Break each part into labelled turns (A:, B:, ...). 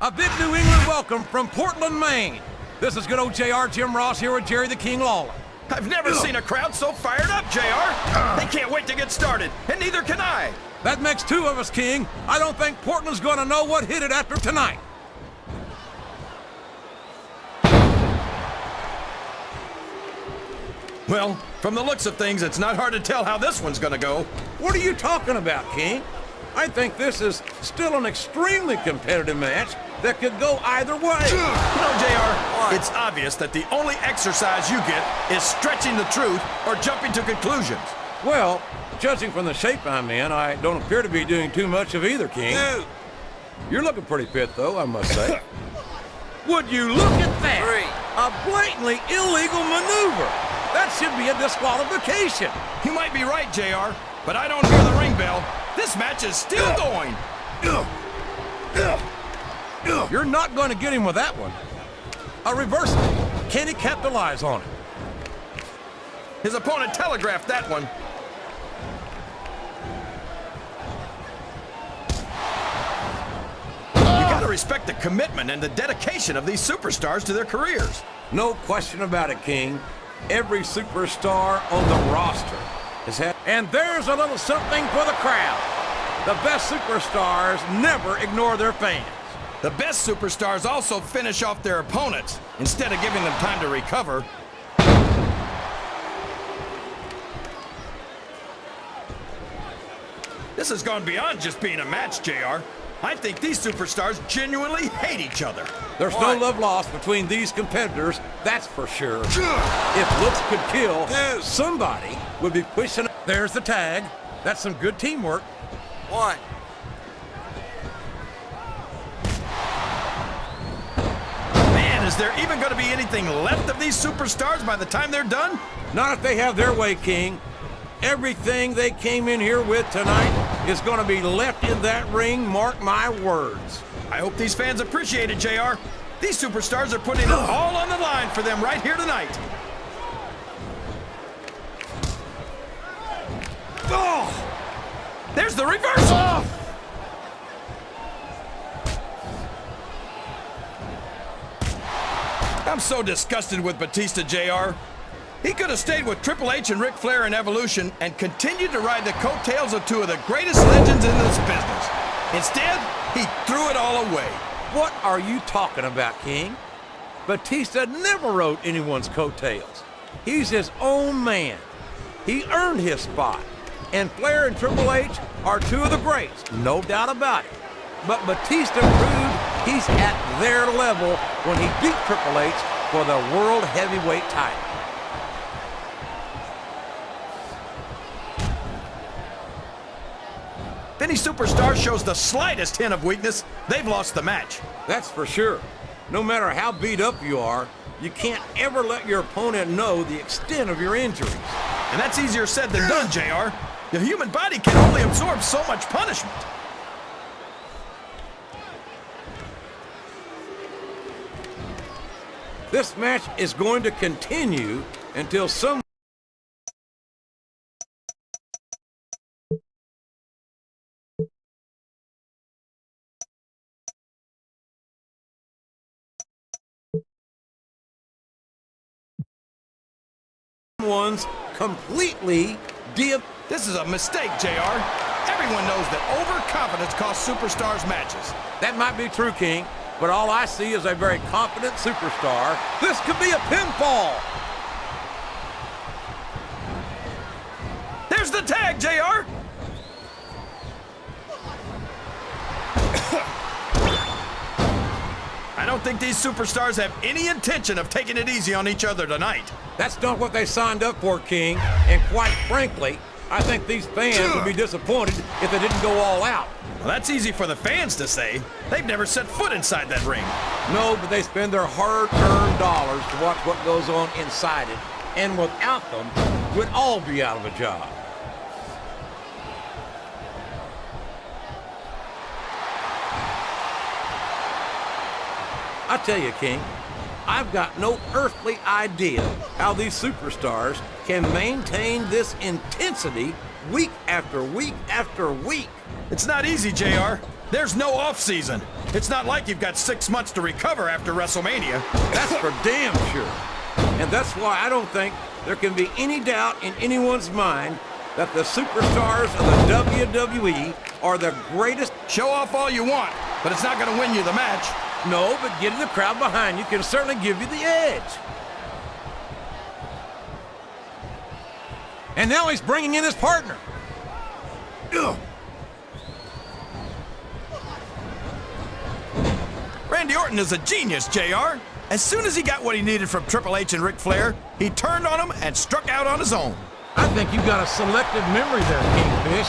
A: A big New England welcome from Portland, Maine. This is good old JR Jim Ross here with Jerry the King Lawler.
B: I've never seen a crowd so fired up, JR. They can't wait to get started, and neither can I.
A: That makes two of us, King. I don't think Portland's going to know what hit it after tonight.
B: Well, from the looks of things, it's not hard to tell how this one's going to go.
A: What are you talking about, King? I think this is still an extremely competitive match that could go either way.
B: You know, JR, it's obvious that the only exercise you get is stretching the truth or jumping to conclusions.
A: Well, judging from the shape I'm in, I don't appear to be doing too much of either, King. You're looking pretty fit, though, I must say. Would you look at that? A blatantly illegal maneuver. That should be a disqualification.
B: You might be right, JR, but I don't hear the ring bell. This match is still going.
A: You're not going to get him with that one. A reversal. Can he capitalize on it?
B: His opponent telegraphed that one. You gotta respect the commitment and the dedication of these superstars to their careers.
A: No question about it, King. Every superstar on the roster has had... And there's a little something for the crowd. The best superstars never ignore their fans.
B: The best superstars also finish off their opponents instead of giving them time to recover. This has gone beyond just being a match, JR. I think these superstars genuinely hate each other.
A: There's no love lost between these competitors, that's for sure. If looks could kill, somebody would be pushing... There's the tag. That's some good teamwork.
B: Man, is there even going to be anything left of these superstars by the time they're done?
A: Not if they have their way, King. Everything they came in here with tonight is going to be left in that ring, mark my words.
B: I hope these fans appreciate it, JR. These superstars are putting it all on the line for them right here tonight. Oh! There's the reversal! I'm so disgusted with Batista, JR. He could have stayed with Triple H and Ric Flair in Evolution and continued to ride the coattails of two of the greatest legends in this business. Instead, he threw it all away.
A: What are you talking about, King? Batista never rode anyone's coattails. He's his own man. He earned his spot. And Flair and Triple H are two of the greats, no doubt about it. But Batista proved he's at their level when he beat Triple H for the World Heavyweight title.
B: If any superstar shows the slightest hint of weakness, they've lost the match.
A: That's for sure. No matter how beat up you are, you can't ever let your opponent know the extent of your injuries.
B: And that's easier said than done, JR. The human body can only absorb so much punishment.
A: This match is going to continue until someone's completely
B: This is a mistake, JR. Everyone knows that overconfidence costs superstars matches.
A: That might be true, King, but all I see is a very confident superstar. This could be a pinfall.
B: There's the tag, JR. I don't think these superstars have any intention of taking it easy on each other tonight.
A: That's not what they signed up for, King. And quite frankly, I think these fans would be disappointed if they didn't go all out.
B: Well, that's easy for the fans to say. They've never set foot inside that ring.
A: No, but they spend their hard-earned dollars to watch what goes on inside it. And without them, we'd all be out of a job. I tell you, King, I've got no earthly idea how these superstars can maintain this intensity week after week after week.
B: It's not easy, JR. There's no off-season. It's not like you've got 6 months to recover after WrestleMania.
A: That's for damn sure. And that's why I don't think there can be any doubt in anyone's mind that the superstars of the WWE are the greatest.
B: Show off all you want, but it's not going to win you the match.
A: No, but getting the crowd behind you can certainly give you the edge. And now he's bringing in his partner. Ugh.
B: Randy Orton is a genius, JR. As soon as he got what he needed from Triple H and Ric Flair, he turned on him and struck out on his own.
A: I think you've got a selective memory there, Kingfish.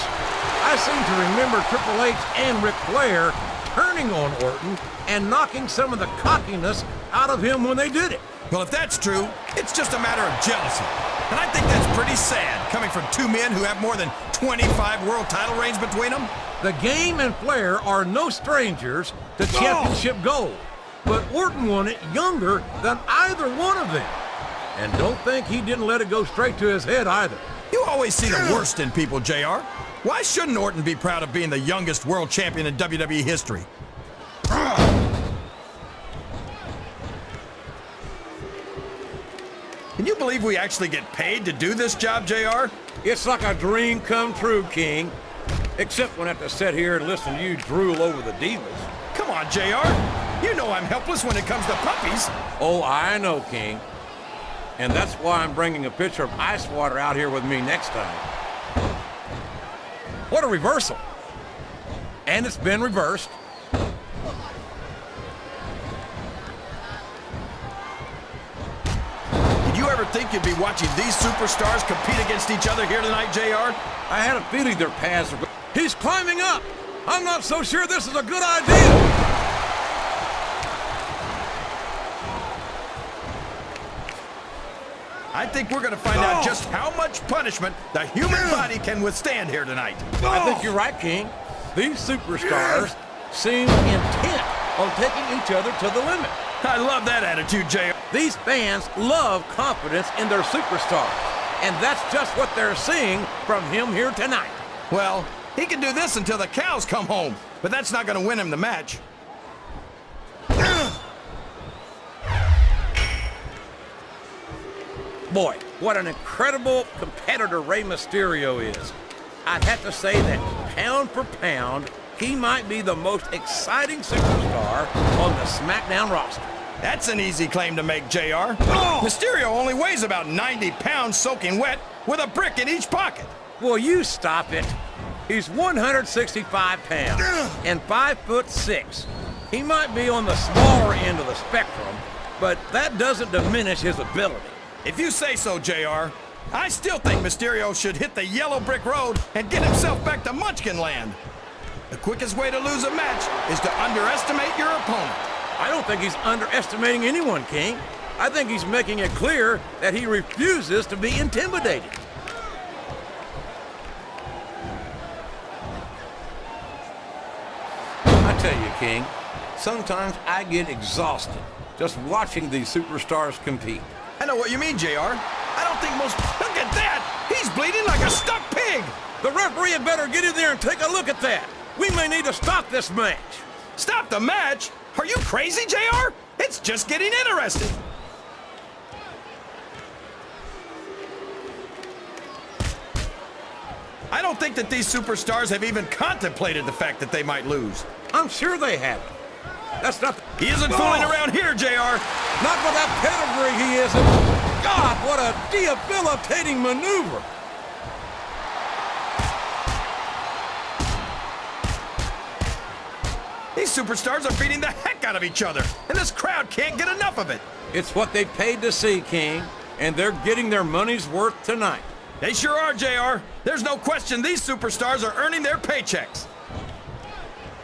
A: I seem to remember Triple H and Ric Flair turning on Orton and knocking some of the cockiness out of him when they did it.
B: Well, if that's true, it's just a matter of jealousy. And I think that's pretty sad, coming from 2 men who have more than 25 world title reigns between them.
A: The Game and Flair are no strangers to championship gold, but Orton won it younger than either one of them. And don't think he didn't let it go straight to his head either.
B: You always see the worst in people, JR. Why shouldn't Orton be proud of being the youngest world champion in WWE history? Can you believe we actually get paid to do this job, JR?
A: It's like a dream come true, King. Except when I have to sit here and listen to you drool over the divas.
B: Come on, JR. You know I'm helpless when it comes to puppies.
A: Oh, I know, King. And that's why I'm bringing a pitcher of ice water out here with me next time. What a reversal. And it's been reversed.
B: Did you ever think you'd be watching these superstars compete against each other here tonight, JR?
A: I had a feeling their paths were... He's climbing up! I'm not so sure this is a good idea!
B: I think we're going to find out just how much punishment the human body can withstand here tonight.
A: I think you're right, King. These superstars seem intent on taking each other to the limit.
B: I love that attitude, JR.
A: These fans love confidence in their superstars, and that's just what they're seeing from him here tonight.
B: Well, he can do this until the cows come home, but that's not going to win him the match.
A: Boy, what an incredible competitor Rey Mysterio is. I'd have to say that pound for pound, he might be the most exciting superstar on the Smackdown roster.
B: That's an easy claim to make, JR. Mysterio only weighs about 90 pounds soaking wet with a brick in each pocket.
A: Will you stop it? He's 165 pounds and 5'6". He might be on the smaller end of the spectrum, but that doesn't diminish his ability.
B: If you say so, JR, I still think Mysterio should hit the yellow brick road and get himself back to Munchkin Land. The quickest way to lose a match is to underestimate your opponent.
A: I don't think he's underestimating anyone, King. I think he's making it clear that he refuses to be intimidated. I tell you, King, sometimes I get exhausted just watching these superstars compete.
B: I know what you mean, JR. I don't think most... Look at that! He's bleeding like a stuck pig!
A: The referee had better get in there and take a look at that. We may need to stop this match.
B: Stop the match? Are you crazy, JR? It's just getting interesting. I don't think that these superstars have even contemplated the fact that they might lose.
A: I'm sure they haven't. That's not...
B: He isn't fooling around here, JR.
A: Not with that pedigree, he isn't. God, what a debilitating maneuver.
B: These superstars are beating the heck out of each other, and this crowd can't get enough of it.
A: It's what they paid to see, King, and they're getting their money's worth tonight.
B: They sure are, JR. There's no question these superstars are earning their paychecks.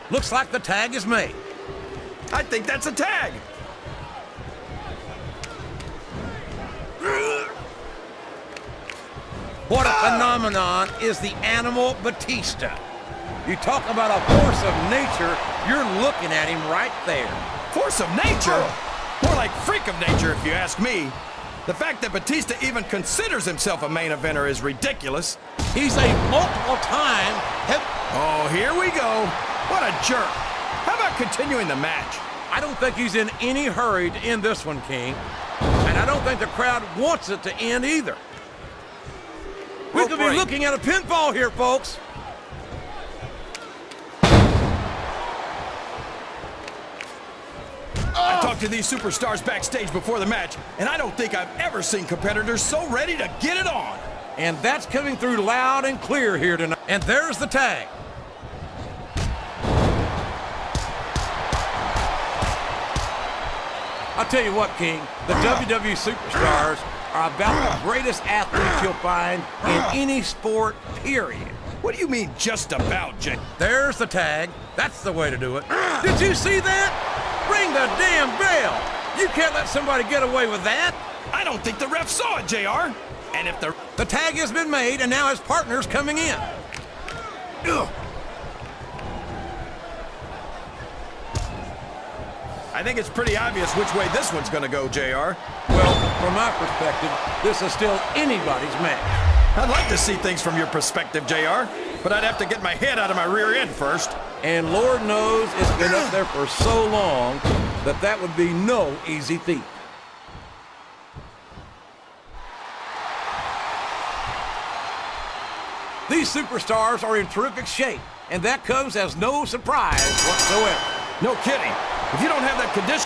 A: Looks like the tag is made.
B: I think that's a tag.
A: What a phenomenon is the animal Batista. You talk about a force of nature, you're looking at him right there.
B: Force of nature? More like freak of nature, if you ask me. The fact that Batista even considers himself a main eventer is ridiculous.
A: He's a multiple-time
B: Oh, here we go. What a jerk. How about continuing the match?
A: I don't think he's in any hurry to end this one, King. And I don't think the crowd wants it to end either. We could be looking at a pinfall here, folks.
B: I talked to these superstars backstage before the match, and I don't think I've ever seen competitors so ready to get it on.
A: And that's coming through loud and clear here tonight. And there's the tag. I'll tell you what, King, the WWE superstars are about the greatest athletes you'll find in any sport, period.
B: What do you mean, just about, Jay?
A: There's the tag. That's the way to do it. Did you see that? Ring the damn bell. You can't let somebody get away with that.
B: I don't think the ref saw it, JR. And if
A: the tag has been made, and now his partner's coming in. Ugh.
B: I think it's pretty obvious which way this one's gonna go, JR.
A: Well, from my perspective, this is still anybody's match.
B: I'd like to see things from your perspective, JR, but I'd have to get my head out of my rear end first.
A: And Lord knows it's been up there for so long that that would be no easy feat. These superstars are in terrific shape, and that comes as no surprise whatsoever.
B: No kidding. If you don't have that condition...